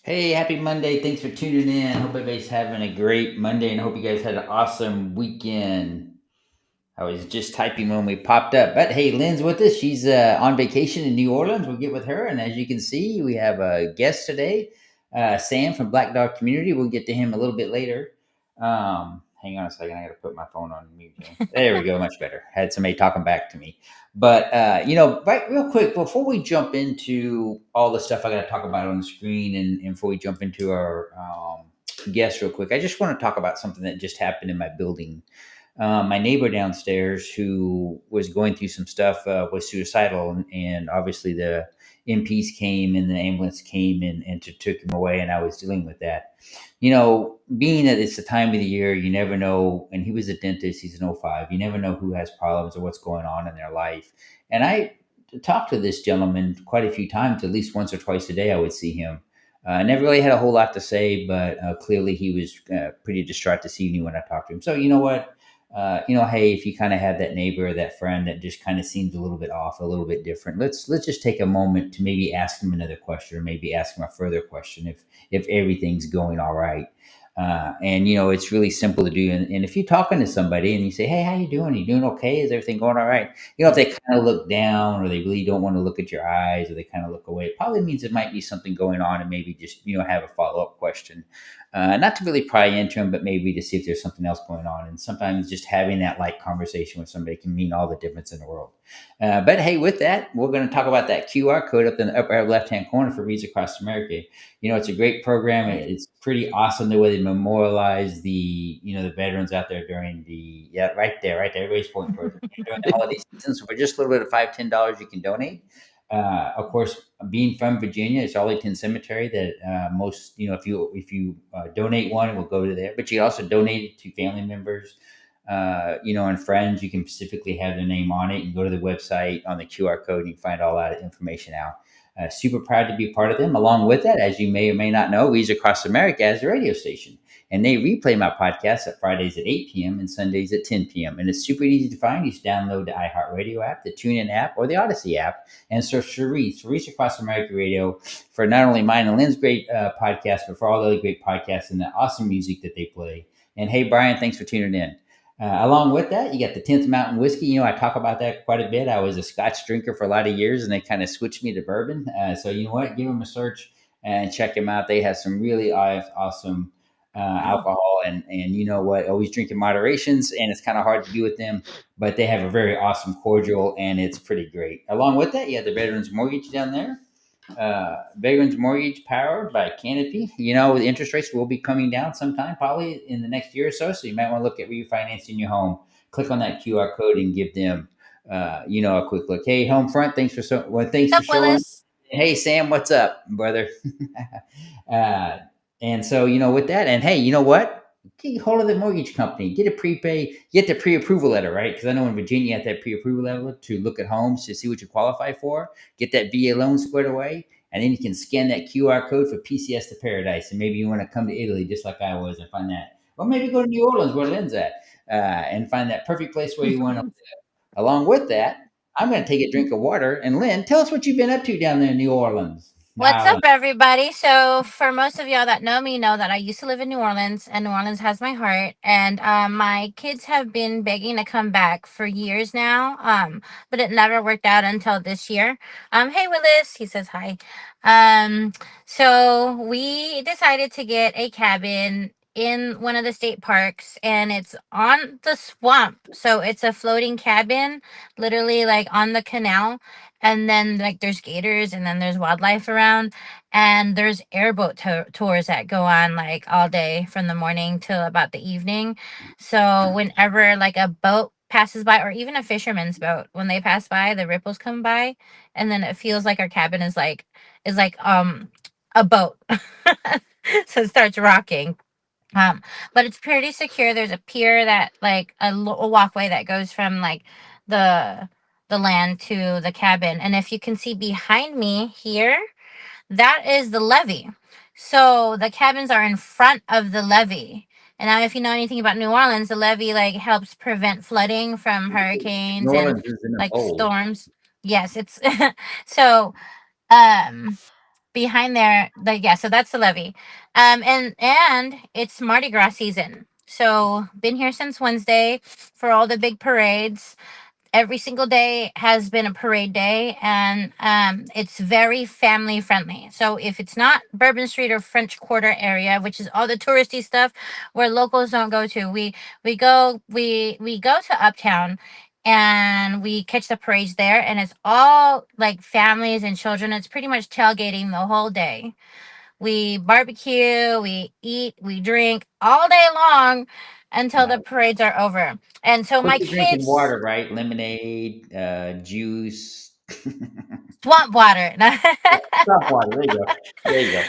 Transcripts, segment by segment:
Hey, happy Monday. Thanks for tuning in. Hope everybody's having a great Monday and hope you guys had an awesome weekend. I was just typing when we popped up. But hey, Lynn's with us. She's on vacation in New Orleans. We'll get with her. And as you can see, we have a guest today, Sam from Black Dog Community. We'll get to him a little bit later. Hang on a second. I got to put my phone on mute here. There we go. Much better. Had somebody talking back to me. But, right real quick, before we jump into all the stuff I got to talk about on the screen and before we jump into our guest real quick, I just want to talk about something that just happened in my building. My neighbor downstairs, who was going through some stuff, was suicidal, and obviously the MPs came and the ambulance came and took him away, and I was dealing with that. Being that it's the time of the year, you never know. And he was a dentist; he's an '05. You never know who has problems or what's going on in their life. And I talked to this gentleman quite a few times, at least once or twice a day. I would see him. I never really had a whole lot to say, but clearly he was pretty distraught this evening when I talked to him. So you know what? Hey, if you kind of have that neighbor or that friend that just kind of seems a little bit off, a little bit different, let's just take a moment to maybe ask them another question or maybe ask them a further question if everything's going all right. And it's really simple to do. And if you're talking to somebody and you say, "Hey, how you doing? You doing okay? Is everything going all right?" If they kind of look down or they really don't want to look at your eyes or they kind of look away, it probably means there might be something going on, and maybe just have a follow up question. Not to really pry into them, but maybe to see if there's something else going on. And sometimes just having that light conversation with somebody can mean all the difference in the world. But hey, with that, we're going to talk about that QR code up in the upper left hand corner for Reads Across America. It's a great program. It's pretty awesome the way they memorialize the veterans out there during right there. Everybody's pointing towards it. During the holiday season. So for just a little bit of $5-10, you can donate. Of course, being from Virginia, it's Arlington Cemetery that most, if you donate one, it will go to there. But you also donate it to family members, and friends. You can specifically have their name on it. You can go to the website on the QR code and you can find all that information out. Super proud to be part of them. Along with that, as you may or may not know, Reads Across America has a radio station. And they replay my podcast at Fridays at 8 p.m. and Sundays at 10 p.m. And it's super easy to find. You just download the iHeartRadio app, the TuneIn app, or the Odyssey app, and search for Reach Across America Radio for not only mine and Lynn's great podcast, but for all the other great podcasts and the awesome music that they play. And hey, Brian, thanks for tuning in. Along with that, you got the 10th Mountain Whiskey. I talk about that quite a bit. I was a Scotch drinker for a lot of years, and they kind of switched me to bourbon. So you know what? Give them a search and check them out. They have some really awesome alcohol, and you know what? Always drink in moderations, and it's kind of hard to do with them, but they have a very awesome cordial, and it's pretty great. Along with that, you have the Veterans Mortgage down there. Veterans Mortgage powered by Canopy. The interest rates will be coming down sometime, probably in the next year or so. So you might want to look at refinancing your home. Click on that QR code and give them, a quick look. Hey, home front, thanks What's for up, showing. Willis? Hey, Sam, what's up, brother? uh, and so, with that, and hey, you know what? Get hold of the mortgage company, get a prepay, get the pre-approval letter, right? Because I know in Virginia, you have that pre-approval letter to look at homes to see what you qualify for, get that VA loan squared away, and then you can scan that QR code for PCS to Paradise. And maybe you want to come to Italy just like I was and find that, or maybe go to New Orleans where Lynn's at, and find that perfect place where you want to live. Along with that, I'm going to take a drink of water. And Lynn, tell us what you've been up to down there in New Orleans. What's up, Now, everybody? So, for most of y'all that know me, know that I used to live in New Orleans, and New Orleans has my heart. And my kids have been begging to come back for years now, but it never worked out until this year. Hey, Willis, he says hi. Um, so we decided to get a cabin in one of the state parks, and it's on the swamp. So it's a floating cabin, literally like on the canal, and then like there's gators and then there's wildlife around, and there's airboat tours that go on like all day from the morning till about the evening. So whenever like a boat passes by, or even a fisherman's boat, when they pass by, the ripples come by, and then it feels like our cabin is like a boat. So it starts rocking. um, but it's pretty secure. There's a pier that like a walkway that goes from like the the land to the cabin. And if you can see behind me here, that is the levee. So the cabins are in front of the levee. And now if you know anything about New Orleans, the levee like helps prevent flooding from New hurricanes and Orleans is in a like bowl. storms. Yes, it's so um behind there, like, yeah, so that's the levee. And it's Mardi Gras season. So been here since Wednesday for all the big parades. Every single day has been a parade day, and it's very family friendly. So if it's not Bourbon Street or French Quarter area, which is all the touristy stuff where locals don't go to, we go to Uptown, and we catch the parades there, and it's all like families and children. It's pretty much tailgating the whole day. We barbecue, we eat, we drink all day long until the Nice. parades are over. And so But my you're drinking kids, water, right? Lemonade, juice. swamp water. Stop water. There you go. There you go.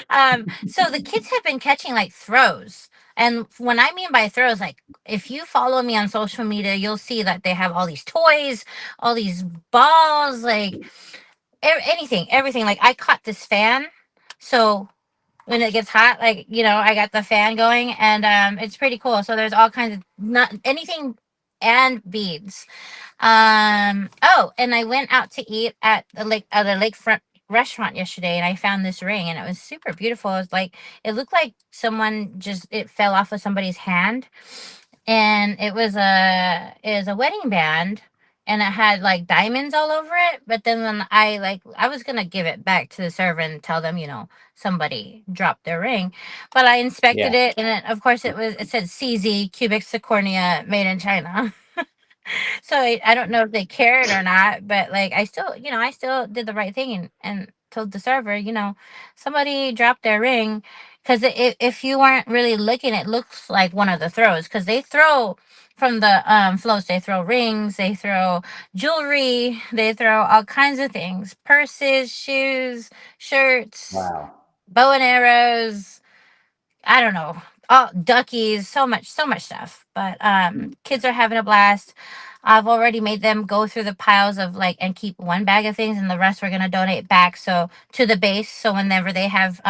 So the kids have been catching like throws. And when I mean by throws, like if you follow me on social media, you'll see that they have all these toys, all these balls, like anything, everything. Like I caught this fan. So when it gets hot, like, I got the fan going, and it's pretty cool. So there's all kinds of, not anything, and beads. Oh, and I went out to eat at a lakefront restaurant yesterday, and I found this ring, and it was super beautiful. It was like, it looked like someone just, it fell off of somebody's hand, and it was a wedding band, and it had like diamonds all over it. But then when I was gonna give it back to the server and tell them, somebody dropped their ring, but I Yeah. inspected it, and of course it said CZ cubic zirconia made in China. So I don't know if they cared or not, but like I still did the right thing, and told the server, somebody dropped their ring, because if you weren't really looking, it looks like one of the throws, because they throw from the floats. They throw rings, they throw jewelry, they throw all kinds of things: purses, shoes, shirts, Wow. bow and arrows. I don't know, all duckies, so much stuff. But kids are having a blast. I've already made them go through the piles of like and keep one bag of things, and the rest we're gonna donate back, so to the base, so whenever they have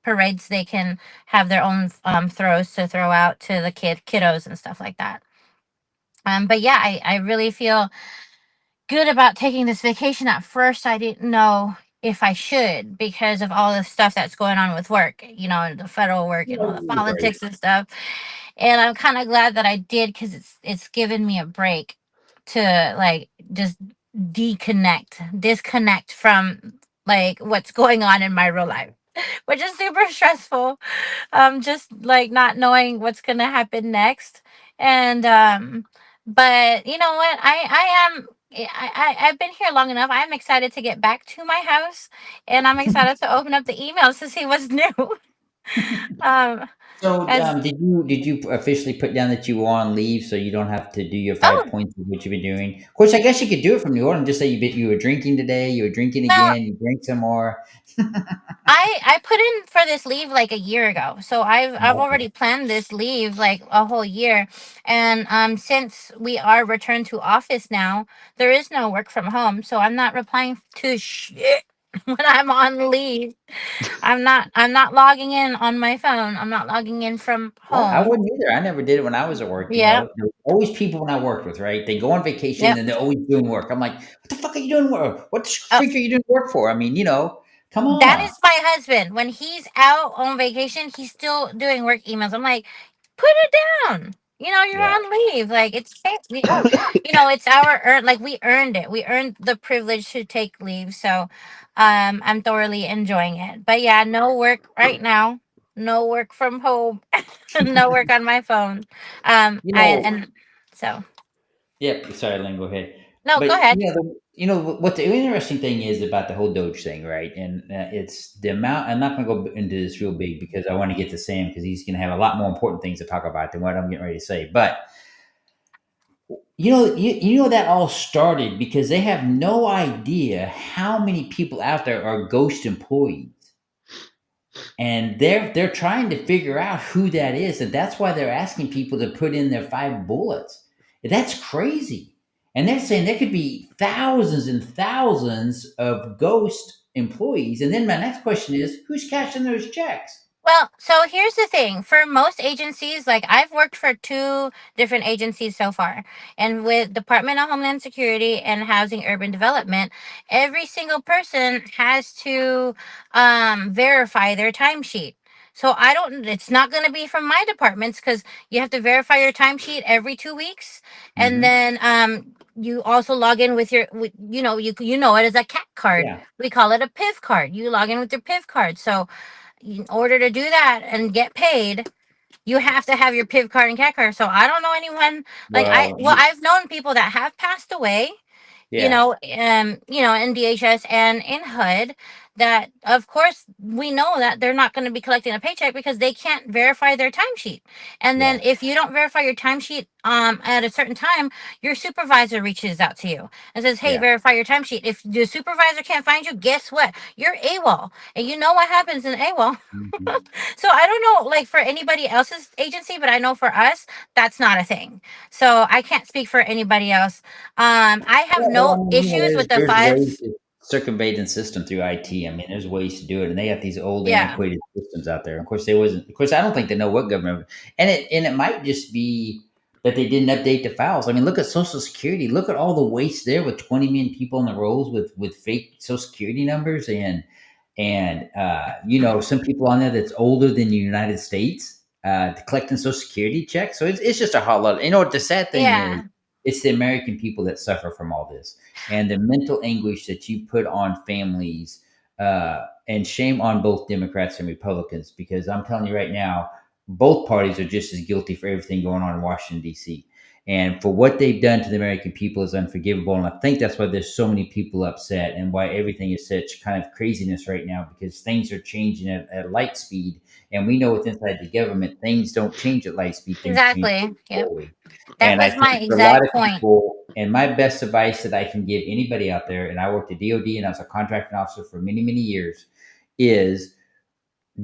parades, they can have their own throws to throw out to the kiddos and stuff like that. But yeah, I really feel good about taking this vacation. At first, I didn't know if I should, because of all the stuff that's going on with work, and the federal work and all the Right. politics and stuff. And I'm kind of glad that I did, because it's given me a break to like just disconnect from like what's going on in my real life, which is super stressful. Just like not knowing what's gonna happen next. And but you know what? I've been here long enough. I'm excited to get back to my house, and I'm excited to open up the emails to see what's new. um So, as did you officially put down that you were on leave so you don't have to do your Oh, 5 points of what you've been doing? Of course, I guess you could do it from New Orleans. Just say you were drinking today, you were drinking well, again, you drank some more. I put in for this leave like a year ago. So I've Okay. already planned this leave like a whole year. And since we are returned to office now, there is no work from home. So I'm not replying to shit when I'm on leave. I'm not logging in on my phone. I'm not logging in from I home. wouldn't either. I never did it when I was at work. Yep. There were always people when I worked with, right? They go on vacation Yep. and they're always doing work. I'm like, what the fuck are you doing work? What the Oh, freak are you doing work for? I mean, come that on. is my husband. When he's out on vacation, he's still doing work emails. I'm like, put it down. You're Yeah. on leave. Like it's our like we earned it. We earned the privilege to take leave. So I'm thoroughly enjoying it. But yeah, no work right now. No work from home. No work on my phone. You I know, and so Yep. Sorry, Lynn, go ahead. no, go But ahead. what the interesting thing is about the whole Doge thing, right? And it's the amount. I'm not going to go into this real big because I want to get to Sam because he's going to have a lot more important things to talk about than what I'm getting ready to say. But that all started because they have no idea how many people out there are ghost employees, and they're trying to figure out who that is, and that's why they're asking people to put in their 5 bullets. That's crazy. And they're saying there could be thousands and thousands of ghost employees. And then my next question is, who's cashing those checks? Well, so here's the thing. For most agencies, like I've worked for two different agencies so far, and with Department of Homeland Security and Housing Urban Development, every single person has to verify their timesheet. So I don't. It's not going to be from my departments because you have to verify your timesheet every 2 weeks, and Hmm. then you also log in with your, you know it as a CAC card. Yeah, We call it a PIV card. You log in with your PIV card. So in order to do that and get paid, you have to have your PIV card and CAT card. So I don't know anyone like well, I've known people that have passed away, yeah, in DHS and in HUD, that of course we know that they're not going to be collecting a paycheck because they can't verify their timesheet. And then yeah, if you don't verify your timesheet at a certain time, your supervisor reaches out to you and says, "Hey, yeah. verify your timesheet." If the supervisor can't find you, guess what? You're AWOL. And you know what happens in AWOL. Mhm. So I don't know, like for anybody else's agency, but I know for us, that's not a thing. So I can't speak for anybody else. I have Yeah, well, I no mean, issues with the there's ways fives. to circumvent the system through IT. I mean, there's ways to do it, and they have these old Yeah, antiquated systems out there. Of course, they wasn't. Of course, I don't think they know what government. And it might just be that they didn't update the files. I mean, look at Social Security. Look at all the waste there with 20 million people in the rolls with fake Social Security numbers and some people on there that's older than the United States collecting Social Security checks. So it's just a hot lot. The sad thing is yeah, it's the American people that suffer from all this and the mental anguish that you put on families. And shame on both Democrats and Republicans, because I'm telling you right now, both parties are just as guilty for everything going on in Washington, D.C. And for what they've done to the American people is unforgivable. And I think that's why there's so many people upset and why everything is such kind of craziness right now, because things are changing at light speed. And we know with inside the government, things don't change at light speed, things change exactly. Yep. slowly. That And I was think my for a lot exact of point. people, and my best advice that I can give anybody out there, and I worked at DOD and I was a contracting officer for many, many years, is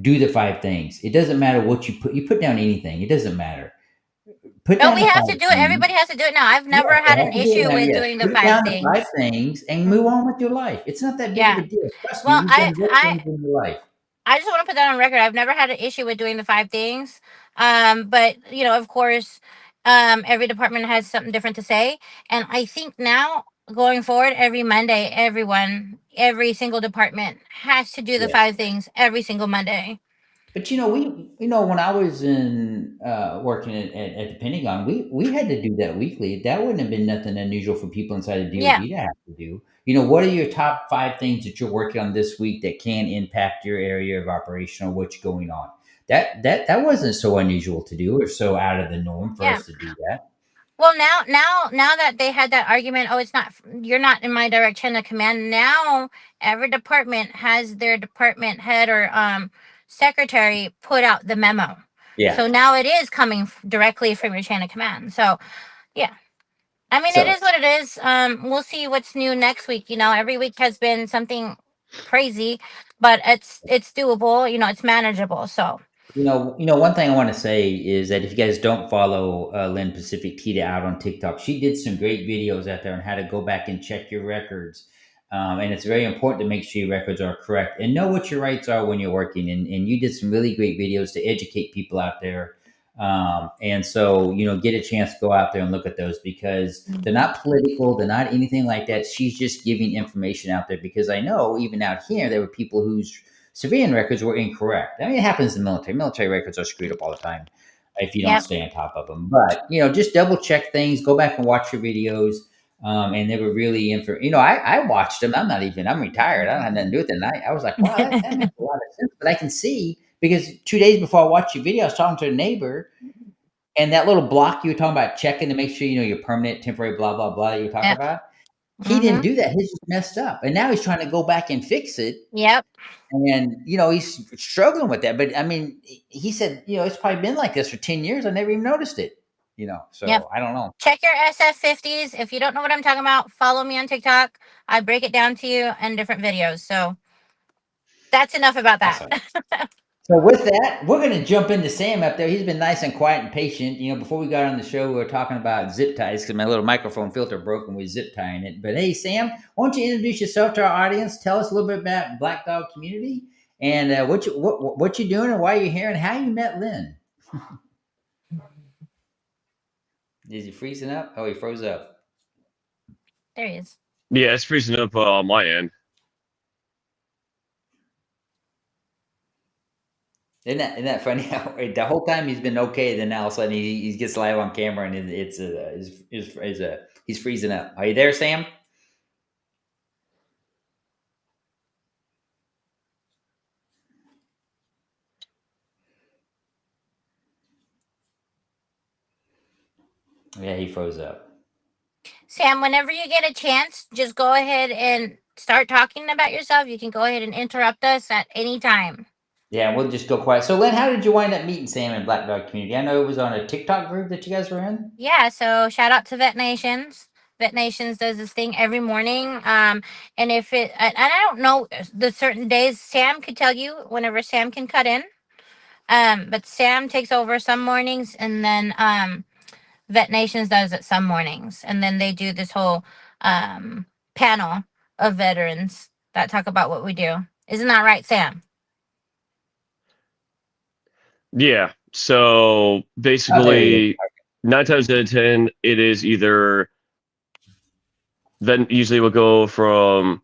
do the five things. It doesn't matter what you put down anything. It doesn't matter. Put No, down we the have five to do it. things. Everybody has to do it now. I've Yes, never they had have an to do it issue now. with Yes, doing the put five down the five things. things and move Mhm. on with your life. It's not that big of a Yeah. deal. Trust me, Well, you've done worse things in your life. I just want to put that on record. I've never had an issue with doing the five things. But of course, every department has something different to say. And I think now going forward, every Monday, every single department has to do the Yes. five things every single Monday. But when I was in working at the Pentagon, we had to do that weekly. That wouldn't have been nothing unusual for people inside of Yeah. DoD to have to do. What are your top five things that you're working on this week that can impact your area of operation or what's going on? That wasn't so unusual to do or so out of the norm for Yeah. us to do that. Well, now that they had that argument, oh, it's not, you're not in my direct chain of command. Now every department has their department head or secretary put out the memo. Yeah. So now it is coming directly from your chain of command. So yeah, I mean it So is what it is. We'll see what's new next week. Every week has been something crazy, but it's doable. It's manageable. So One thing I want to say is that if you guys don't follow Lynn Pacific Tita out on TikTok, she did some great videos out there on how to go back and check your records. And it's very important to make sure your records are correct and know what your rights are when you're working. And you did some really great videos to educate people out there. And so, get a chance to go out there and look at those because they're Mhm. not political. They're not anything like that. She's just giving information out there because I know even out here, there were people whose civilian records were incorrect. I mean, it happens in the military. Military records are screwed up all the time if you don't Yep. stay on top of them. But just double check things. Go back and watch your videos. And they were really I watched them. I'm retired. I don't have nothing to do with it. And I was like, wow, that makes a lot of sense. But I can see because 2 days before I watched your video, I was talking to a neighbor, and that little block you were talking about checking to make sure your permanent, temporary, blah blah blah that you were talking Yep. about. He didn't Mhm. do that. His just messed up, and now he's trying to go back and fix it. Yep. And he's struggling with that. But I mean, he said, it's probably been like this for 10 years. I never even noticed it. Yep. So I don't know. Check your SF50s. If you don't know what I'm talking about, follow me on TikTok. I break it down to you in different videos. So that's enough about that. Awesome. So with that, we're going to jump into Sam up there. He's been nice and quiet and patient. Before we got on the show, we were talking about zip ties because my little microphone filter broke and we zip tying it. But hey, Sam, why don't you introduce yourself to our audience? Tell us a little bit about Black Dog Community And what you doing, and why are you here, and how you met Lynn? Is he freezing up? Oh, he froze up. There he is. Yeah, it's freezing up on my end. Isn't that funny? How the whole time he's been okay, then now all of a sudden he gets live on camera and he's freezing up. Are you there, Sam? Yeah, he froze up. Sam, whenever you get a chance, just go ahead and start talking about yourself. You can go ahead and interrupt us at any time. Yeah, we'll just go quiet. So, Lynn, how did you wind up meeting Sam in Black Dog Community? I know it was on a TikTok group that you guys were in. Yeah, so shout out to Vet Nations. Vet Nations does this thing every morning. And if it, and I don't know the certain days, Sam could tell you whenever Sam can cut in. But Sam takes over some mornings, and then Vet Nations does it some mornings, and then they do this whole panel of veterans that talk about what we do. Isn't that right, Sam? Yeah. So basically, 9 times out of 10, it is either then usually we'll go from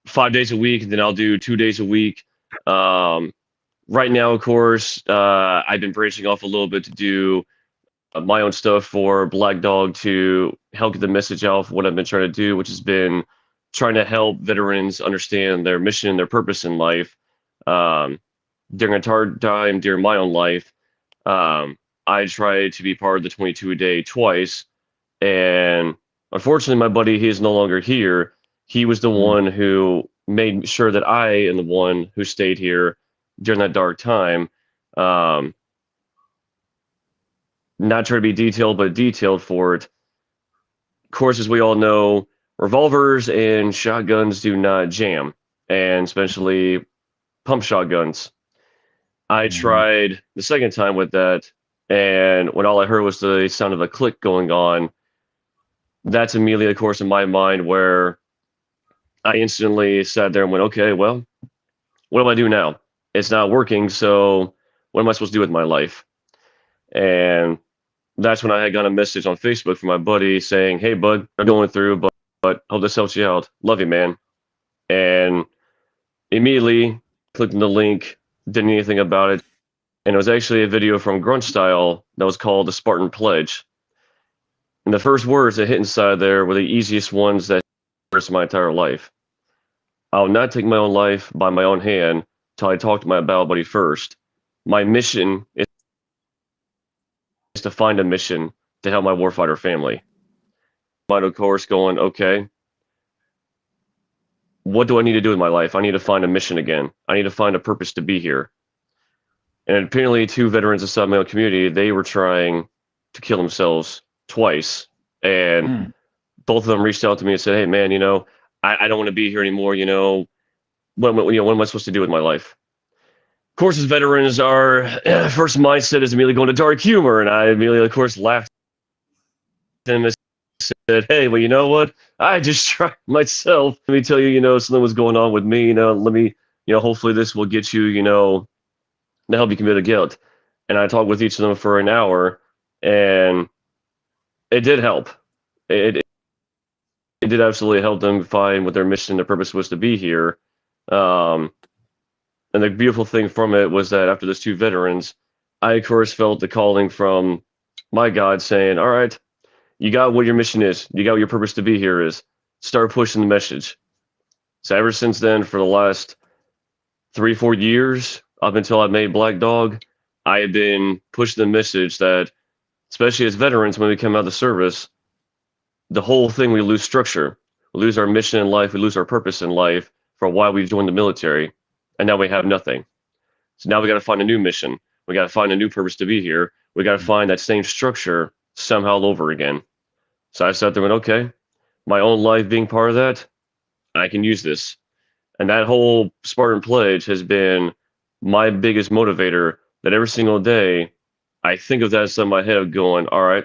5 days a week, and then I'll do 2 days a week. Right now, of course, I've been branching off a little bit to do my own stuff for Black Dog to help get the message out of what I've been trying to do, which has been trying to help veterans understand their mission, their purpose in life. During a hard time during my own life, I tried to be part of the 22 a day twice, and unfortunately, my buddy, he is no longer here. He was the one who made sure that I am the one who stayed here during that dark time. Not trying to be detailed, but detailed for it. Of course, as we all know, revolvers and shotguns do not jam, and especially pump shotguns. I tried the second time with that, and when all I heard was the sound of a click going on, that's immediately, of course, in my mind where I instantly sat there and went, okay, well, what do I do now? It's not working, so what am I supposed to do with my life? And that's when I had got a message on Facebook from my buddy saying, hey, bud, I'm going through, but hope this helps you out. Love you, man. And immediately clicked on the link, didn't know anything about it. And it was actually a video from Grunt Style that was called The Spartan Pledge. And the first words that hit inside there were the easiest ones that hit my entire life. I'll not take my own life by my own hand till I talk to my battle buddy first. My mission is to find a mission to help my warfighter family. Mind, of course, going, okay, what do I need to do with my life? I need to find a mission again. I need to find a purpose to be here. And apparently, 2 veterans inside my own community, they were trying to kill themselves twice. And both of them reached out to me and said, hey, man, I don't want to be here anymore. What am I supposed to do with my life? Of course, as veterans, our first mindset is immediately going to dark humor. And I immediately, of course, laughed at him and said, hey, well, you know what? I just tried myself. Let me tell you, something was going on with me. Let me, hopefully this will get you, to help you commit a guilt. And I talked with each of them for an hour, and it did help. It did absolutely help them find what their mission, their purpose was to be here. And the beautiful thing from it was that after those 2 veterans, I, of course, felt the calling from my God saying, all right, you got what your mission is. You got what your purpose to be here is. Start pushing the message. So ever since then, for the last 3-4 years, up until I made Black Dog, I have been pushing the message that, especially as veterans, when we come out of the service, the whole thing, we lose structure. We lose our mission in life. We lose our purpose in life for why we've joined the military. And now we have nothing. So now we got to find a new mission. We got to find a new purpose to be here. We got to find that same structure somehow all over again. So I sat there and went, okay, my own life being part of that, I can use this. And that whole Spartan Pledge has been my biggest motivator, that every single day I think of that inside my head going, all right,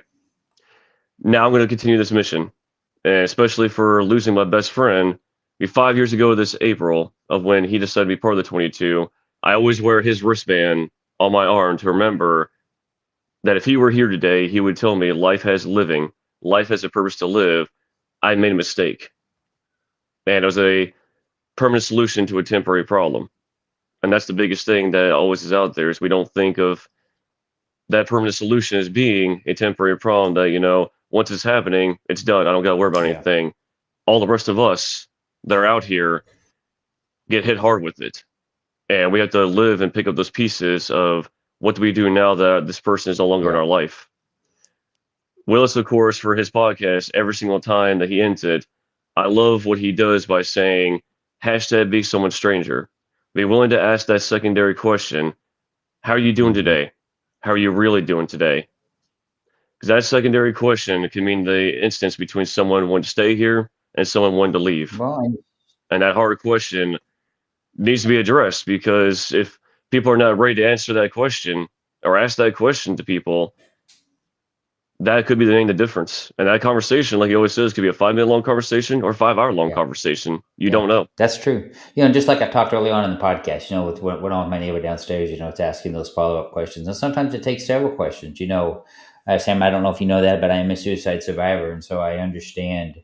now I'm going to continue this mission. And especially for losing my best friend, 5 years ago this April of when he decided to be part of the 22, I always wear his wristband on my arm to remember that if he were here today, he would tell me life has living, life has a purpose to live. I made a mistake. And it was a permanent solution to a temporary problem. And that's the biggest thing that always is out there is we don't think of that permanent solution as being a temporary problem that, once it's happening, it's done. I don't got to worry about Yeah. anything. All the rest of us that are out here get hit hard with it. And we have to live and pick up those pieces of what do we do now that this person is no longer in Yeah. our life. Willis, of course, for his podcast, every single time that he ends it, I love what he does by saying, hashtag be someone stranger. Be willing to ask that secondary question. How are you doing Mhm. today? How are you really doing today? Because that secondary question can mean the instance between someone wanting to stay here and someone wanting to leave. Well, And that hard question needs to be addressed because if people are not ready to answer that question or ask that question to people, that could be the thing, the difference. And that conversation, like he always says, could be a 5 minute long conversation or 5 hour long yeah. conversation. You Yeah, don't know. that's true. Just like I talked early on in the podcast, with what went on with my neighbor downstairs, it's asking those follow-up questions. And sometimes it takes several questions. Sam, I don't know if you know that, but I am a suicide survivor. And so I understand,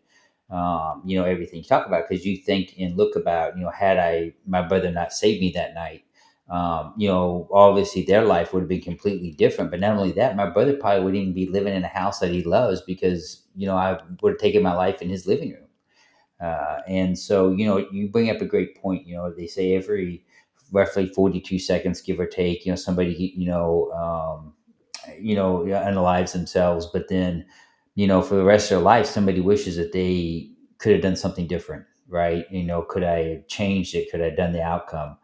everything you talk about because you think and look about, had my brother not saved me that night, obviously their life would have been completely different. But not only that, my brother probably wouldn't even be living in a house that he loves because, I would have taken my life in his living room. And so, you bring up a great point. They say every roughly 42 seconds, give or take, somebody, unalives themselves. But then, for the rest of their life, somebody wishes that they could have done something different, right? Could I have changed it? Could I have done the outcome?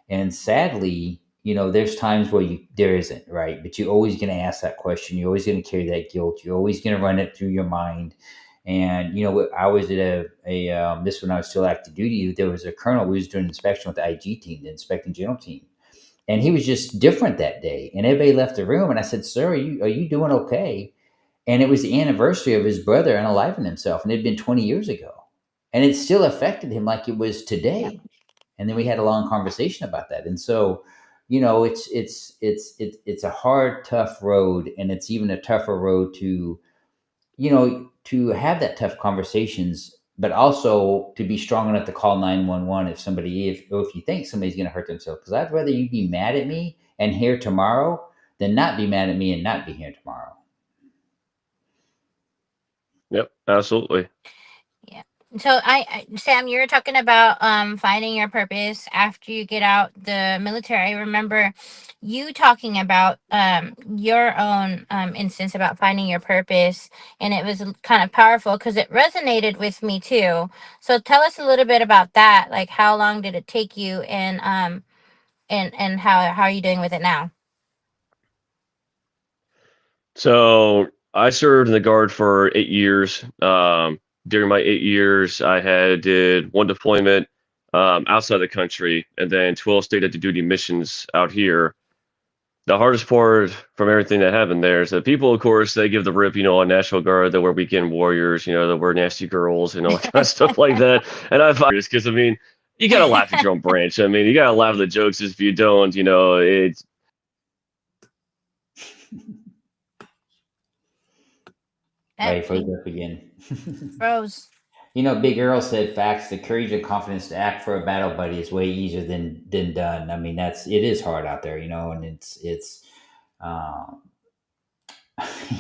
And sadly, there's times where there isn't, right? But you're always going to ask that question. You're always going to carry that guilt. You're always going to run it through your mind. And I was at this when I was still active duty. There was a colonel who was doing an inspection with the IG team, the inspecting general team, and he was just different that day. And everybody left the room, and I said, "Sir, are you doing okay?" And it was the anniversary of his brother unaliving himself, and it had been 20 years ago, and it still affected him like it was Yeah. today. And then we had a long conversation about that. And so, it's a hard, tough road, and it's even a tougher road to have that tough conversations, but also to be strong enough to call 911 if you think somebody's going to hurt themselves. Because I'd rather you be mad at me and here tomorrow than not be mad at me and not be here tomorrow. Yep, absolutely. Yeah. So Sam, you were talking about finding your purpose after you get out the military. I remember you talking about your own instance about finding your purpose, and it was kind of powerful because it resonated with me too. So tell us a little bit about that. Like, how long did it take you, and how are you doing with it now? So I served in the Guard for 8 years. During my 8 years, I did one deployment outside the country and then 12 state active duty missions out here. The hardest part from everything that happened there is that people, of course, they give the rip, on National Guard, that we're weekend warriors, that we're nasty girls, and all that kind of stuff like that. And I find because, you got to laugh at your own branch. You got to laugh at the jokes. If you don't, it's. Right, froze up again. Froze. Big Earl said, "Facts. The courage and confidence to act for a battle buddy is way easier than done." I mean, it is hard out there, and it's. Um,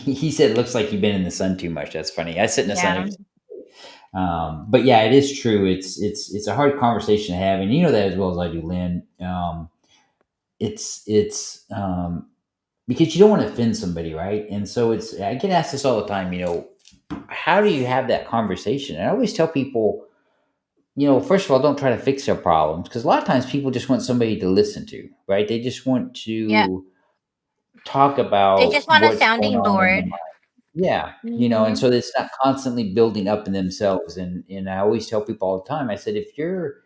he said, "It looks like you've been in the sun too much." That's funny. I sit in the sun Yeah. every. But yeah, it is true. It's a hard conversation to have, and you know that as well as I do, Lynn. It's because you don't want to offend somebody, right? And so I get asked this all the time. How do you have that conversation? And I always tell people, first of all, don't try to fix their problems because a lot of times people just want somebody to listen to, right? They just want Yeah. to talk They about just want a what's going sounding on in their board. mind. Yeah, and Hmm. so it's not constantly building up in themselves. And I always tell people all the time. I said, if you're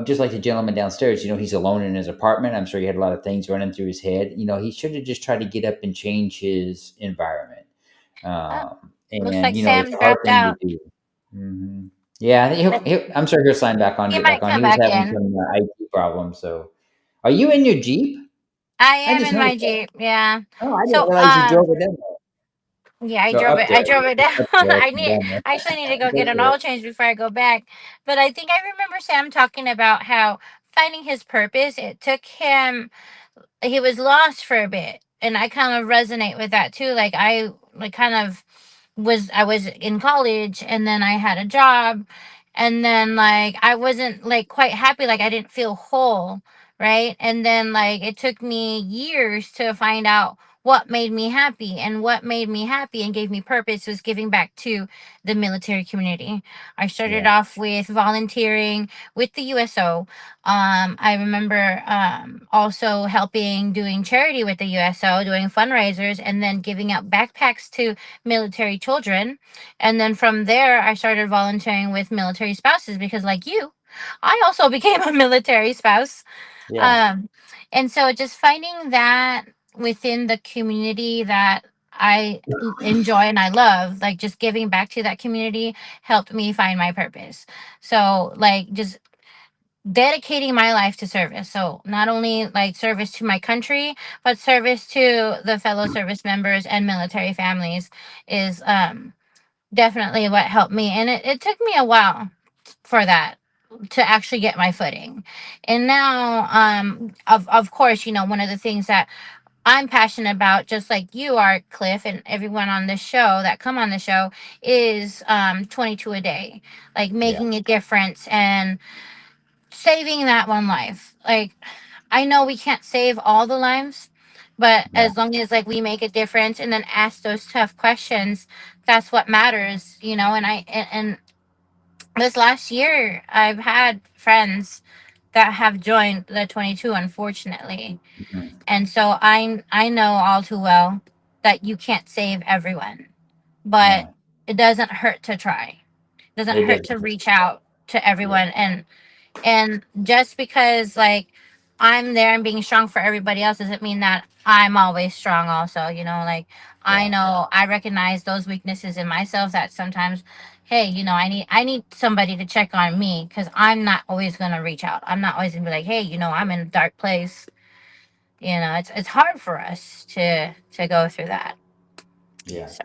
just like the gentleman downstairs, he's alone in his apartment. I'm sure he had a lot of things running through his head. He should have just tried to get up and change his environment. Oh, looks And like it's Sam a hard dropped thing to out. do. hmm Yeah, I think But I'm sure he'll sign back on. he Get back might on. come He was back having in. some IT problems, so Are you in your Jeep? I I am just in noticed my that. Jeep. Yeah. Oh, I didn't So realize you drove it down yeah, I there. Or drove up it. there. I drove it down. Up there, I down there. actually need to go get Go an for it. oil change before I go back. But I think I remember Sam talking about how finding his purpose. It took him. He was lost for a bit, and I kind of resonate with that too. Like kind of I was in college, and then I had a job, and then like I wasn't like quite happy. Like I didn't feel whole, right? And then like it took me years to find out what made me happy, and what made me happy and gave me purpose was giving back to the military community. I started Yeah. off with volunteering with the USO. I remember also helping doing charity with the USO, doing fundraisers, and then giving out backpacks to military children. And then from there, I started volunteering with military spouses because, like you, I also became a military spouse. Yeah. Um, and so just finding that within the community that enjoy and I love, like just giving back to that community helped me find my purpose. So, like, just dedicating my life to service. So not only like service to my country, but service to the fellow service members and military families is definitely what helped me. And it took me a while for that to actually get my footing. And now of course, one of the things that I'm passionate about, just like you are, Cliff, and everyone on this show that come on the show, is 22 a day, like Yeah. making a difference and saving that one life. Like, I know we can't save all the lives, but Yeah. as long as like we make a difference and then ask those tough questions, that's what matters. And this last year, I've had friends that have joined the 22, unfortunately, Mhm. and so I know all too well that you can't save everyone, but No, it doesn't hurt to try. It doesn't it hurt doesn't. to reach out to Yeah. everyone. And just because like I'm there and being strong for everybody else doesn't mean that I'm always strong also, like I Yeah. know I recognize those weaknesses in myself that sometimes, hey, I need somebody to check on me because I'm not always gonna reach out. I'm not always gonna be like, hey, I'm in a dark place. It's hard for us to go through that. Yeah. So,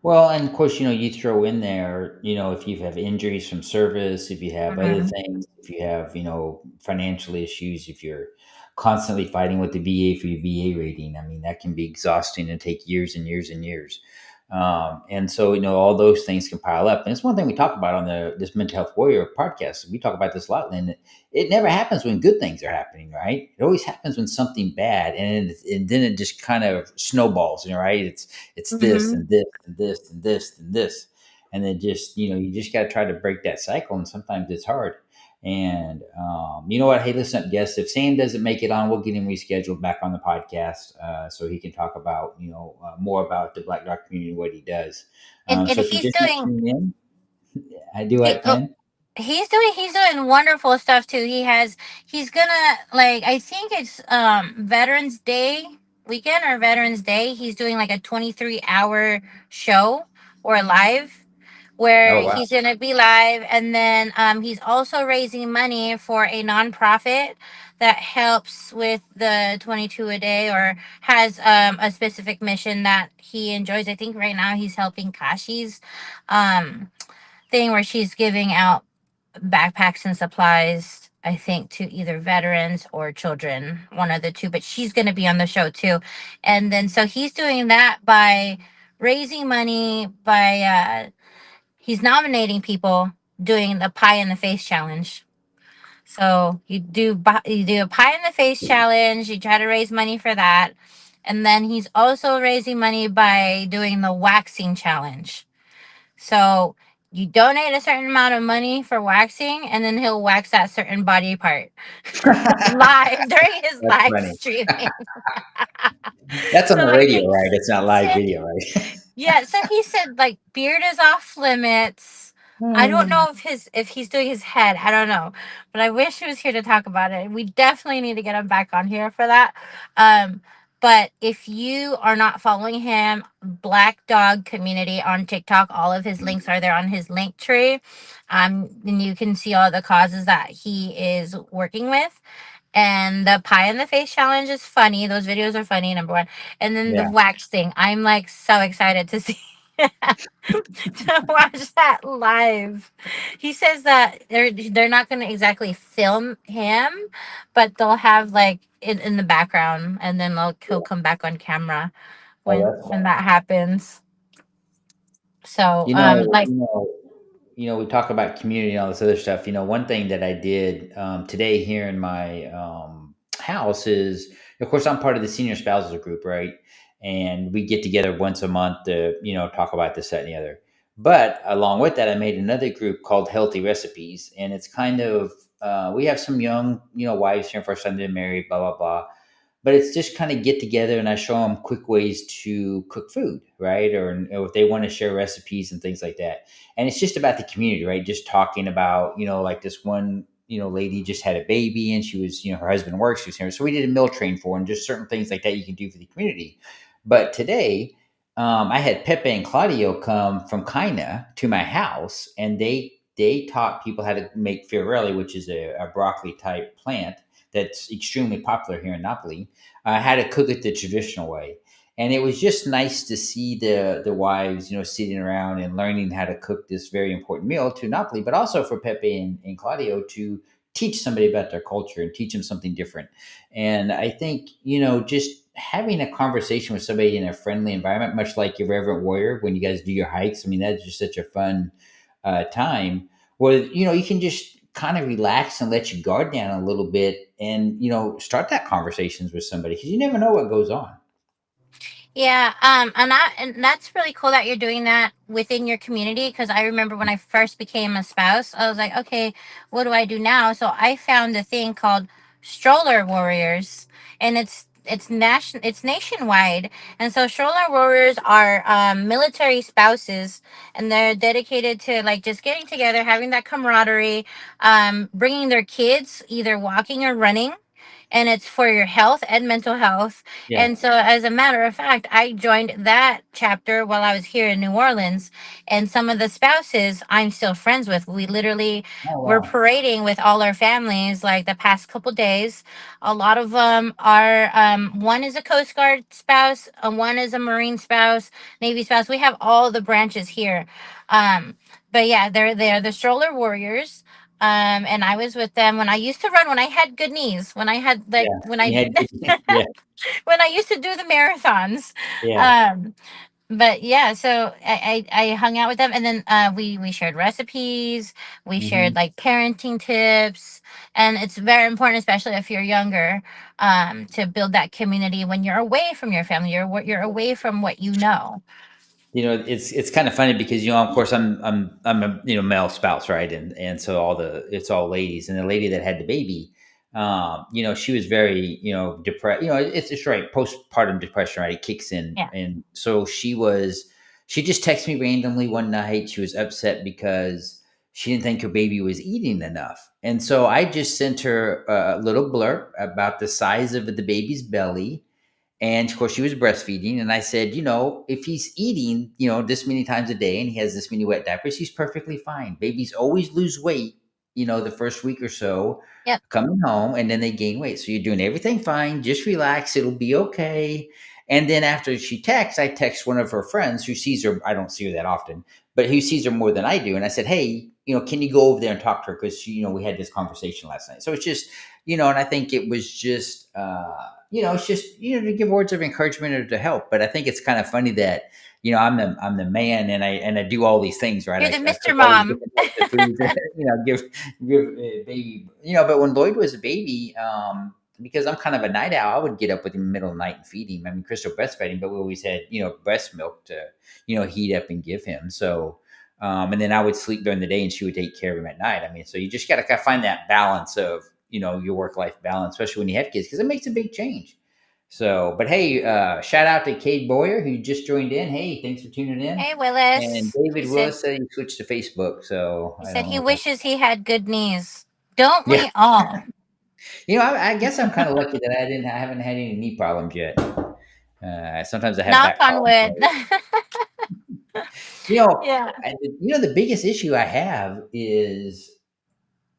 Well, and of course, you throw in there, if you have injuries from service, if you have other mhm, things, if you have, financial issues, if you're constantly fighting with the VA for your VA rating, I mean, that can be exhausting and take years and years and years. And so, all those things can pile up. And it's one thing we talk about on this Mental Health Warrior podcast. We talk about this a lot, Lynn. It never happens when good things are happening, right? It always happens when something bad, and then it just kind of snowballs, right? It's this mhm. and this and this and this and this, and then just you just got to try to break that cycle, and sometimes it's hard. And you know what? Hey, listen up, guests. If Sam doesn't make it on, we'll get him rescheduled back on the podcast so he can talk about more about the Black Dog community and what he does. And So if you he's just now doing tune in, I do he, what, oh, Lynn? he's doing wonderful stuff too. He's gonna, like, I think it's Veterans Day weekend or Veterans Day. He's doing like a 23-hour show or live where Oh wow! he's gonna be live, and then he's also raising money for a nonprofit that helps with the 22 a day, or has a specific mission that he enjoys. I think right now he's helping Kashi's um thing where she's giving out backpacks and supplies, I think, to either veterans or children, one of the two, but she's going to be on the show too. And then so he's doing that by raising money by he's nominating people, doing the pie in the face challenge. So you do a pie in the face challenge, you try to raise money for that. And then he's also raising money by doing the waxing challenge. So you donate a certain amount of money for waxing, and then he'll wax that certain body part live during his That's live funny. streaming. That's on So the like radio, he right? It's not live said, video, right? yeah, so he said like beard is off limits. I don't know if he's doing his head. I don't know. But I wish he was here to talk about it. We definitely need to get him back on here for that. Um but if you are not following him, Black Dog Community on TikTok, all of his links are there on his link tree. And you can see all the causes that he is working with. And the pie in the face challenge is funny. Those videos are funny, number one. And then the Yeah. wax thing. I'm like so excited to see to watch that live. He says that they're not gonna exactly film him, but they'll have like in the background, and then he'll come back on camera Oh, when that's when fun. that happens. So You know, like you know, we talk about community and all this other stuff. One thing that I did today here in my house is, of course, I'm part of the senior spousal group, right? And we get together once a month to, talk about this, that, and the other. But along with that, I made another group called Healthy Recipes, and it's kind of we have some young, wives here, first time they're married, blah blah blah, but it's just kind of get together and I show them quick ways to cook food, right? Or if they want to share recipes and things like that. And it's just about the community, right? Just talking about, like this one, lady just had a baby and she was, her husband works, she was here. So we did a meal train for her and just certain things like that you can do for the community. But today, I had Pepe and Claudio come from Kina to my house and they taught people how to make fiorelli, which is a broccoli type plant that's extremely popular here in Napoli, how to cook it the traditional way. And it was just nice to see the wives, sitting around and learning how to cook this very important meal to Napoli, but also for Pepe and Claudio to teach somebody about their culture and teach them something different. And I think, just having a conversation with somebody in a friendly environment, much like your Reverend Warrior, when you guys do your hikes, I mean, that's just such a fun time where, you can just kind of relax and let your guard down a little bit and, start that conversations with somebody because you never know what goes on. yeah, and that's really cool that you're doing that within your community. Because I remember when I first became a spouse, I was like, okay, what do I do now? So I found a thing called Stroller Warriors, and it's nationwide. And so Stroller Warriors are military spouses, and they're dedicated to like just getting together, having that camaraderie, bringing their kids either walking or running, and it's for your health and mental health. Yeah. And so, as a matter of fact, I joined that chapter while I was here in New Orleans. And some of the spouses I'm still friends with. We literally Oh, were wow. parading with all our families like the past couple days. A lot of them are, one is a Coast Guard spouse, one is a Marine spouse, Navy spouse. We have all the branches here. Um, but yeah, they're the stroller warriors. And I was with them when I used to run, when I had good knees, when I had like Yeah. when You I had, yeah. when I used to do the marathons. Yeah. Um, but yeah, so I hung out with them, and then we shared recipes, we shared Hmm. like parenting tips, and it's very important, especially if you're younger, to build that community when you're away from your family, you're away from what you know. It's kind of funny because of course I'm a male spouse, right? And so it's all ladies, and the lady that had the baby, she was very depressed. It's right, postpartum depression, right? It kicks in, Yeah. and so she just texted me randomly one night. She was upset because she didn't think her baby was eating enough, and so I just sent her a little blurb about the size of the baby's belly, and of course, she was breastfeeding. And I said, if he's eating, this many times a day and he has this many wet diapers, he's perfectly fine. Babies always lose weight, the first week or so Yep. coming home, and then they gain weight. So you're doing everything fine. Just relax. It'll be okay. And then after she texts, I text one of her friends who sees her. I don't see her that often, but who sees her more than I do. And I said, hey, can you go over there and talk to her? Because, we had this conversation last night. So it's just, and I think it was just, it's just to give words of encouragement or to help. But I think it's kind of funny that I'm the man and I do all these things, right? You're the I Mr. cook all these Mom. different types of foods, give baby, But when Lloyd was a baby, because I'm kind of a night owl, I would get up with him in the middle of the night and feed him. I mean, Crystal breastfed him, but we always had breast milk to heat up and give him. So. And then I would sleep during the day and she would take care of him at night. I mean, so you just got to kind of find that balance of, your work life balance, especially when you have kids, because it makes a big change. So, but hey, shout out to Cade Boyer who just joined in. Hey, thanks for tuning in. Hey, And Willis. He David said Willis said he switched to Facebook. So he I said don't he know. wishes he had good knees. Don't Yeah. we all? I guess I'm kind of lucky that I haven't had any knee problems yet. Sometimes I have Knock back on problems. wood. Right? You know, Yeah. the biggest issue I have is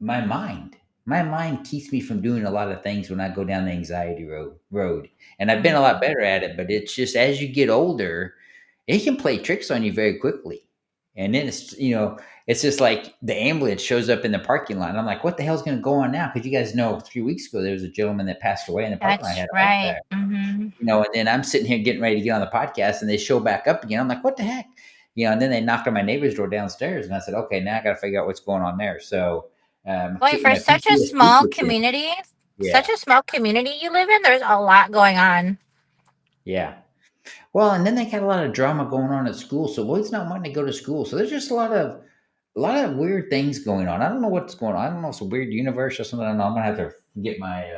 my mind. my mind keeps me from doing a lot of things when I go down the anxiety road. And I've been a lot better at it, but it's just as you get older, it can play tricks on you very quickly. And then it's just like the ambulance shows up in the parking lot. And I'm like, what the hell's going to go on now? Because you guys know 3 weeks ago, there was a gentleman that passed away in the parking lot, That's had a heart right. attack. And then I'm sitting here getting ready to get on the podcast and they show back up again. I'm like, what the heck? And then they knocked on my neighbor's door downstairs and I said, okay, now I got to figure out what's going on there. So, Boy, for my such a PTSD small kicked in. community, Yeah. you live in, there's a lot going on. Yeah. Well, and then they got a lot of drama going on at school. So boys not wanting to go to school. So there's just a lot of weird things going on. I don't know what's going on. I don't know if it's a weird universe or something. I don't know. I'm gonna have to get my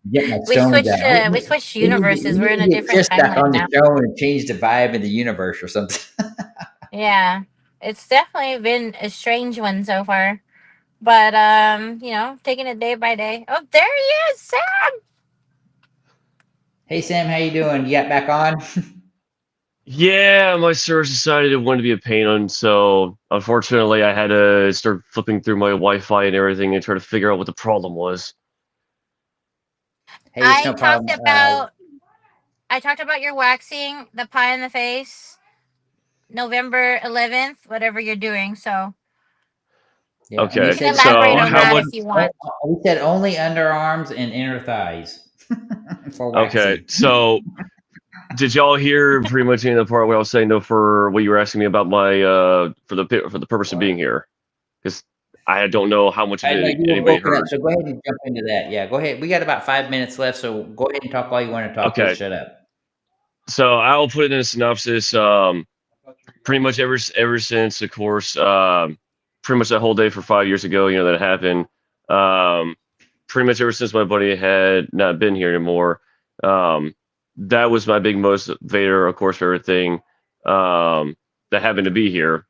we stones switched out. we switched We universes. We're need in a to get different just back timeline on the now. show and change the vibe in the universe or something. Yeah. It's definitely been a strange one so far. But taking it day by day. Oh, there he is, Sam. Hey Sam, how you doing? You got back on? Yeah, my service decided it wanted to be a pain on, so unfortunately I had to start flipping through my Wi-Fi and everything and try to figure out what the problem was. Hey, it's no problem. I talked about your waxing, the pie in the face, November 11th, whatever you're doing. So Yeah, and Okay, you can so elaborate on how that much? if you want. we said only underarms and inner thighs for Okay, waxing. so did y'all hear pretty much in the part where I was saying though for what you were asking me about my for the purpose of being here? Because I don't know how much of I know it you were anybody broken up, heard. so go ahead and jump into that. Yeah, go ahead. We got about 5 minutes left, so go ahead and talk all you want to talk. We'll Okay, shut up. so I'll put it in a synopsis. Pretty much ever since, of course, pretty much that whole day for 5 years ago, that happened. Um, Pretty much ever since my buddy had not been here anymore, that was my big motivator, of course, for everything that happened to be here.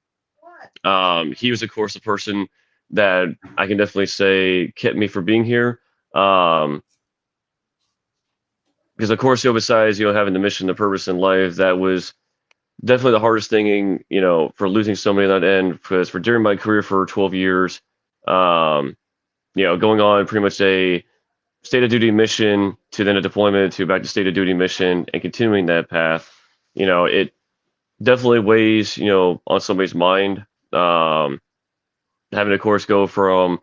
He was, of course, the person that I can definitely say kept me from being here. Um, because of course, besides having the mission, the purpose in life, that was definitely the hardest thing, for losing somebody on that end. Because for during my career for 12 years, um, going on pretty much a state of duty mission to then a deployment to back to state of duty mission and continuing that path, it definitely weighs, on somebody's mind. Having, of course, go from,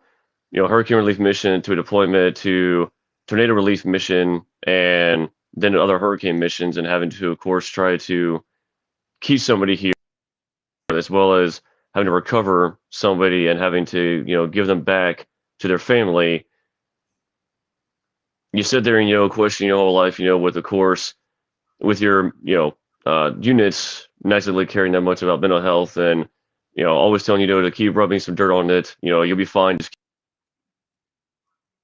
hurricane relief mission to a deployment to tornado relief mission and then other hurricane missions, and having to, of course, try to keep somebody here as well as having to recover somebody and having to, give them back to their family. You sit there and, question your whole life, with, of course, with your, units not exactly caring that much about mental health and, always telling you, to keep rubbing some dirt on it, you'll be fine, just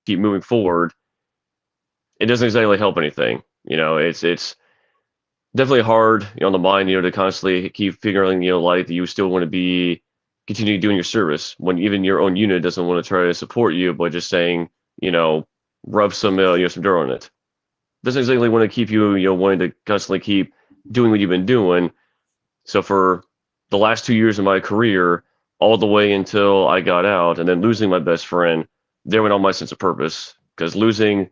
keep moving forward. It doesn't exactly help anything. It's definitely hard on the mind, to constantly keep figuring, like that you still want to be continue doing your service when even your own unit doesn't want to try to support you, but just saying, rub some, some dirt on it. Doesn't exactly want to keep you, wanting to constantly keep doing what you've been doing. So for the last 2 years of my career, all the way until I got out, and then losing my best friend, there went all my sense of purpose. Because losing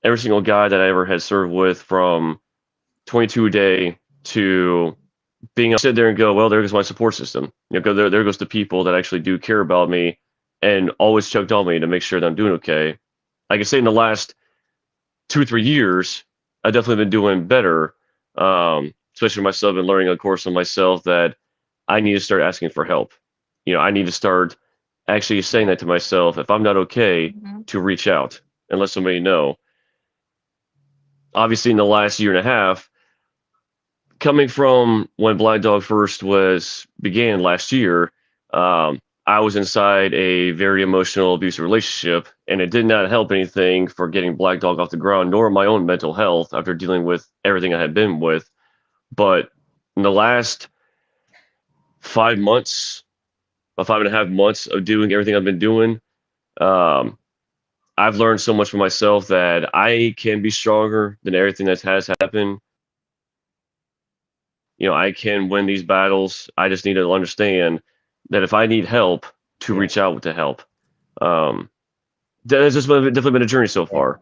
every single guy that I ever had served with, from 22 a day to being sit there and go, well, there goes my support system. Go there goes the people that actually do care about me and always checked on me to make sure that I'm doing okay. I can say in the last 2 or 3 years, I've definitely been doing better, especially myself and learning, of course, on myself that I need to start asking for help. I need to start actually saying that to myself. If I'm not okay, to reach out and let somebody know. Obviously, in the last year and a half, coming from when Black Dog first began last year, I was inside a very emotional, abusive relationship, and it did not help anything for getting Black Dog off the ground, nor my own mental health after dealing with everything I had been with. But in the last 5 months, about 5.5 months of doing everything I've been doing, um, I've learned so much for myself that I can be stronger than everything that has happened. I can win these battles. I just need to understand that if I need help, to Yeah. reach out to help. Um, That has just definitely been a journey so far.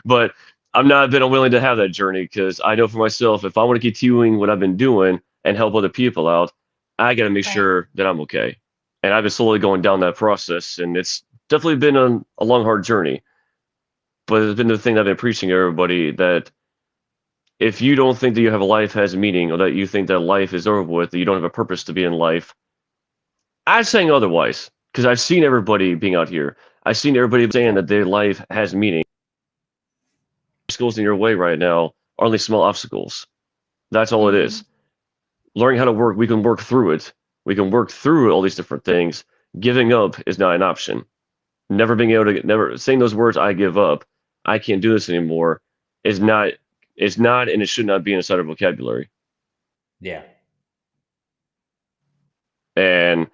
But I'm not been unwilling to have that journey because I know for myself, if I want to keep doing what I've been doing and help other people out, I got to make Right. sure that I'm okay. And I've been slowly going down that process, and it's definitely been a long, hard journey. But it's been the thing that I've been preaching to everybody that if you don't think that you have a life has a meaning, or that you think that life is over with, that you don't have a purpose to be in life, I'm saying otherwise because I've seen everybody being out here. I've seen everybody saying that their life has meaning. Obstacles in your way right now are only small obstacles. That's all it Mm-hmm. is. Learning how to work, we can work through it. We can work through all these different things. Giving up is not an option. Never being able to, never saying those words, I give up, I can't do this anymore, is not, and it should not be inside our vocabulary. Yeah. And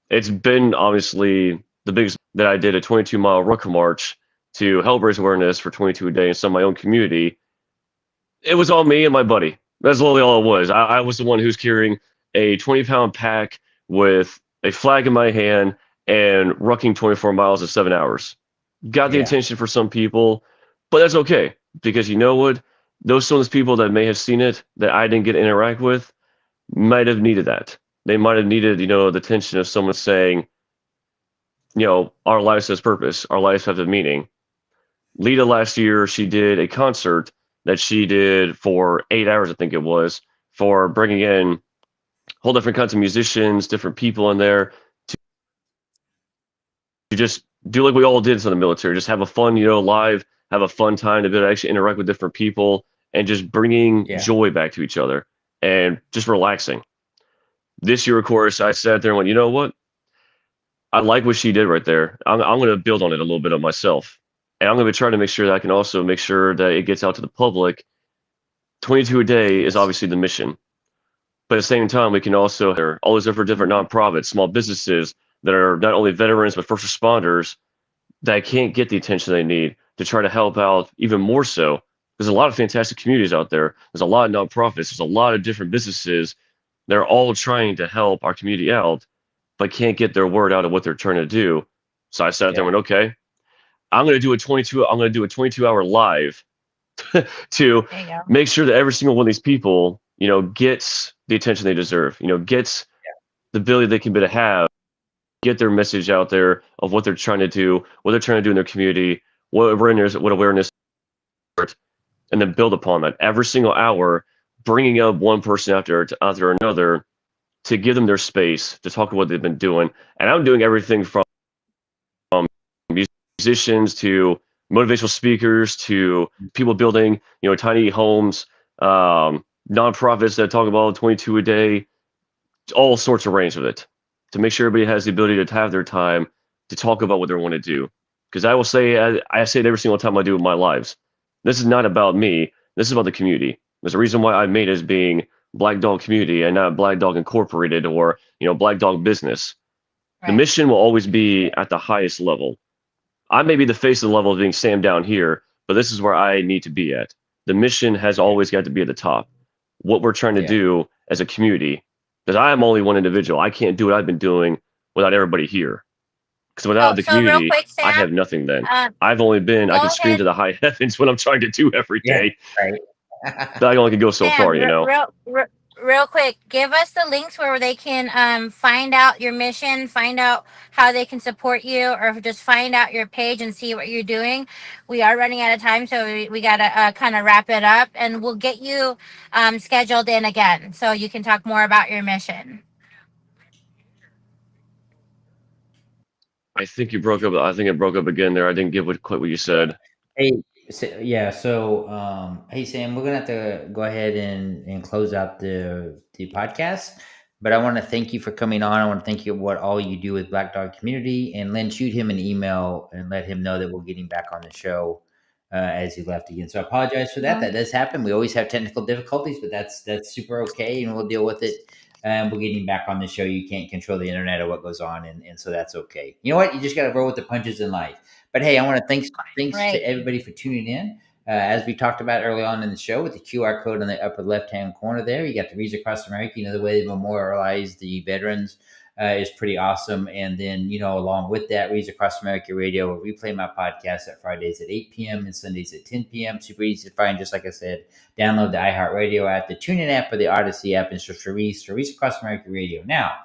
it's been obviously the biggest that I did a 22-mile rucker march to help raise awareness for 22 a day in some of my own community. It was all me and my buddy. That's literally all it was. I was the one who's carrying a 20-pound pack with a flag in my hand and rucking 24 miles in 7 hours. Got the Yeah. attention for some people, but that's okay because you know what? Some of those people that may have seen it that I didn't get to interact with might have needed that. They might have needed, the attention of someone saying, our lives has purpose, our lives have a meaning. Lita last year, she did a concert that she did for 8 hours, I think it was, for bringing in whole different kinds of musicians, different people in there to just do like we all did in the military, just have a fun, live, have a fun time to be able to actually interact with different people and just bringing Yeah. joy back to each other and just relaxing. This year, of course, I sat there and went, you know what? I like what she did right there. I'm going to build on it a little bit of myself. And I'm going to try to make sure that I can also make sure that it gets out to the public. 22 a day is Yes. obviously the mission. But at the same time, we can also there are all these different nonprofits, small businesses that are not only veterans but first responders that can't get the attention they need to try to help out even more so. There's a lot of fantastic communities out there. There's a lot of nonprofits. There's a lot of different businesses. They're all trying to help our community out, but can't get their word out of what they're trying to do. So I sat there Yeah. and went, okay, I'm going to do a 22-hour live to There you go. make sure that every single one of these people, gets the attention they deserve, gets the ability they can be to have, get their message out there of what they're trying to do, what they're trying to do in their community, what awareness, and then build upon that every single hour, bringing up one person after another to give them their space to talk about what they've been doing. And I'm doing everything from musicians to motivational speakers to people building, tiny homes, nonprofits that talk about 22 a day, all sorts of range of it to make sure everybody has the ability to have their time to talk about what they want to do. Because I will say, I say it every single time I do with my lives. This is not about me. This is about the community. There's a reason why I made it as being Black Dog Community and not Black Dog Incorporated or Black Dog Business. The Right. mission will always be at the highest level. I may be the face of the level of being Sam down here, but this is where I need to be at. The mission has always got to be at the top. What we're trying to Yeah. do as a community, because I am only one individual. I can't do what I've been doing without everybody here. Because without the So real community, quick, I Sam, have nothing then. uh, I go can scream ahead, to the high heavens what I'm trying to do every Yeah. day, Right. but I only can go so Sam, far, real quick, give us the links where they can find out your mission, find out how they can support you, or just find out your page and see what you're doing. We are running out of time, so we got to kind of wrap it up, and we'll get you scheduled in again so you can talk more about your mission. I think you broke up. I think it broke up again there. I didn't get quite what you said. Hey, yeah. So, hey Sam, we're gonna have to go ahead and close out the podcast. But I want to thank you for coming on. I want to thank you for what all you do with Black Dog Community. And Lynn, shoot him an email and let him know that we're getting back on the show as he left again. So I apologize for that. Mhm. That does happen. We always have technical difficulties, but that's super okay, and we'll deal with it. We're getting back on the show. You can't control the internet or what goes on, and so that's okay. You know what? You just got to roll with the punches in life. But hey, I want to thanks to Right. everybody for tuning in. As we talked about early on in the show, with the QR code on the upper left-hand corner there, you got the Reason Across America. You know, the way they memorialize the veterans is pretty awesome. And then, along with that, Reads Across America Radio will replay my podcast at Fridays at 8 p.m. and Sundays at 10 p.m. Super easy to find, just like I said. Download the iHeartRadio app, the TuneIn app, or the Odyssey app, and search for Reads Across America Radio. Now,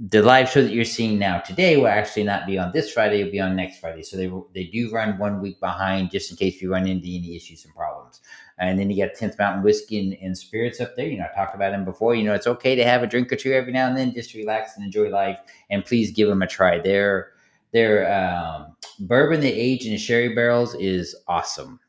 the live show that you're seeing now today will actually not be on this Friday. It'll be on next Friday. So they do run 1 week behind, just in case you run into any issues and problems. And then you got 10th Mountain Whiskey and Spirits up there. I talked about them before. It's okay to have a drink or two every now and then, just to relax and enjoy life. And please give them a try. Their bourbon they age in sherry barrels is awesome.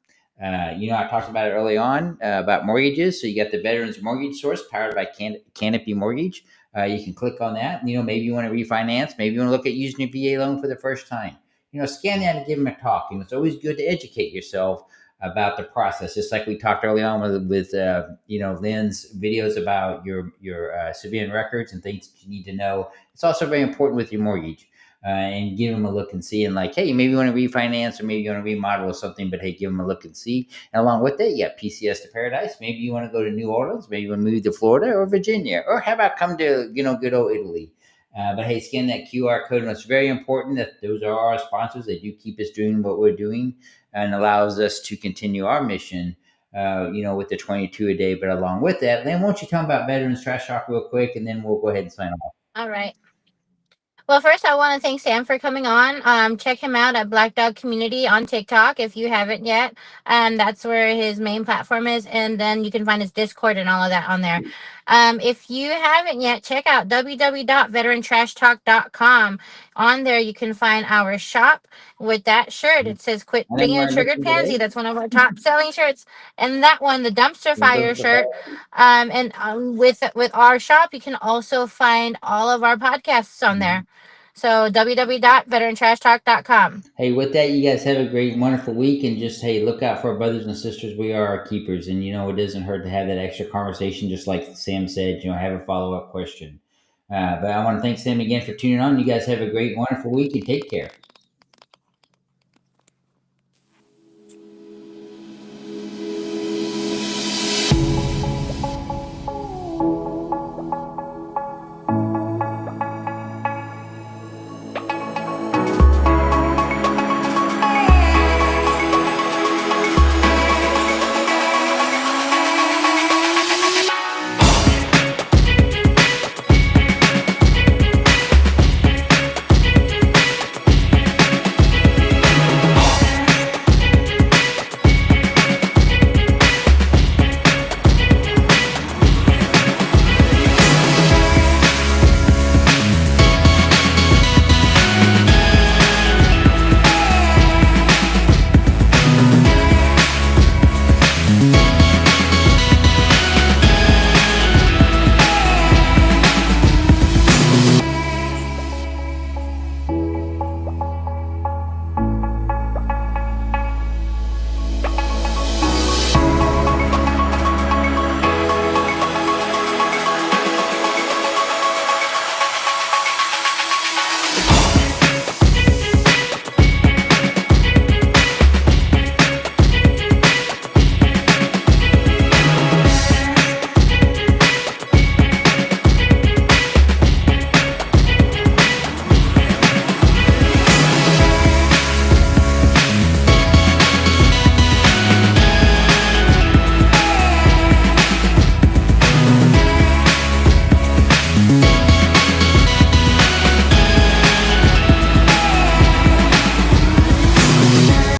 I talked about it early on about mortgages. So you got the Veterans Mortgage Source powered by Canopy Mortgage. You can click on that. Maybe you want to refinance. Maybe you want to look at using a VA loan for the first time. Scan that and give them a talk. It's always good to educate yourself about the process. Just like we talked early on with Lynn's videos about your civilian records and things that you need to know. It's also very important with your mortgage. And give them a look and see, and hey, maybe you want to refinance or maybe you want to remodel or something, but hey, give them a look and see. And along with that, you got PCS to Paradise. Maybe you want to go to New Orleans, maybe you want to move to Florida or Virginia, or how about come to good old Italy. But hey, scan that QR code, and it's very important that those are our sponsors. They do keep us doing what we're doing and allows us to continue our mission. With the 22 a day. But along with that, Lynn, won't you tell me about Veterans Trash Talk real quick, and then we'll go ahead and sign off. All right. Well, first, I want to thank Sam for coming on. Check him out at Black Dog Community on TikTok if you haven't yet. And that's where his main platform is. And then you can find his Discord and all of that on there. If you haven't yet, check out www.VeteranTrashTalk.com. On there, you can find our shop with that shirt. It says "Quit being a triggered pansy." That's one of our top selling shirts. And that one, the Dumpster Fire shirt. With our shop, you can also find all of our podcasts on there. So www.VeteranTrashTalk.com. Hey, with that, you guys have a great, wonderful week, and just, hey, look out for our brothers and sisters. We are our keepers, and it doesn't hurt to have that extra conversation, just like Sam said, have a follow-up question. But I want to thank Sam again for tuning on. You guys have a great, wonderful week, and take care.